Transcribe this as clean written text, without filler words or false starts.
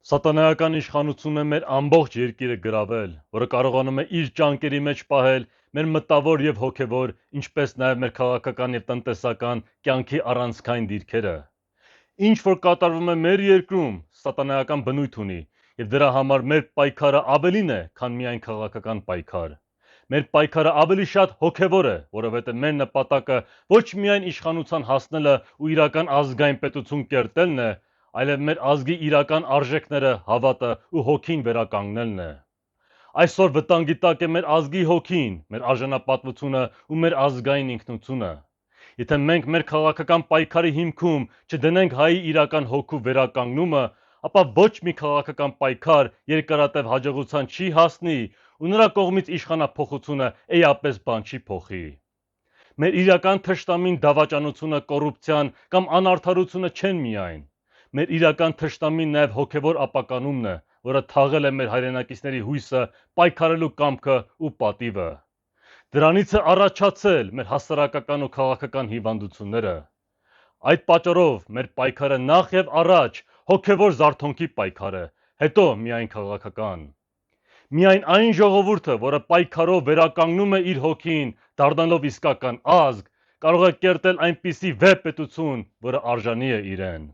Սատանայական իշխանությունն է մեր ամբողջ երկիրը գրավել, որը կարողանում է իր ճանկերի մեջ պահել մեր մտավոր եւ հոգեվոր, ինչպես նաեւ մեր քաղաքական եւ տնտեսական կյանքի առանցքային դիրքերը։ Ինչ որ կատարվում է մեր երկրում, սատանայական բնույթ ունի, եւ դրա համար մեր պայքարը ավելին է, քան միայն քաղաքական պայքար։ Մեր պայքարը ավելի շատ հոգեվոր է, որովհետեւ մեր նպատակը ոչ միայն իշխանության հասնելը ու իրական ազգային պետություն կերտելն է, այլև մեր ազգի իրական արժեքները, հավատը ու հոգին վերականգնելն է։ Այսօր վտանգի տակ է մեր ազգի հոգին, մեր արժանապատվությունը ու մեր ազգային ինքնությունը։ Եթե մենք մեր քաղաքական պայքարի հիմքում չդնենք հայի իրական հոգու վերականգնումը, ապա ոչ մի քաղաքական պայքար երկարատև հաջողության չի հասնի ու նրա կողմից իշխանափոխությունը էապես բան չի փոխի։ Մեր իրական թշնամին դավաճանությունը, կոռուպցիան կամ անարդարությունը չեն միայն։ Մեր իրական թշնամին նաև հոգևոր ապականումն է, որը թաղել է մեր հայրենակիցների հույսը, պայքարելու կամքը ու պատիվը։ Դրանից է առաջացել մեր հասարակական ու քաղաքական հիվանդությունները։ Այդ պատճառով մեր պայքարը նախ եւ առաջ հոգևոր զարթոնքի պայքար է, հետո միայն քաղաքական։ Միայն այն ժողովուրդը, որը պայքարով վերականգնում է իր հոգին, դառնալով իսկական ազգ, կարող է կերտել այնպիսի վեհ պետություն, որը արժանի է իրեն։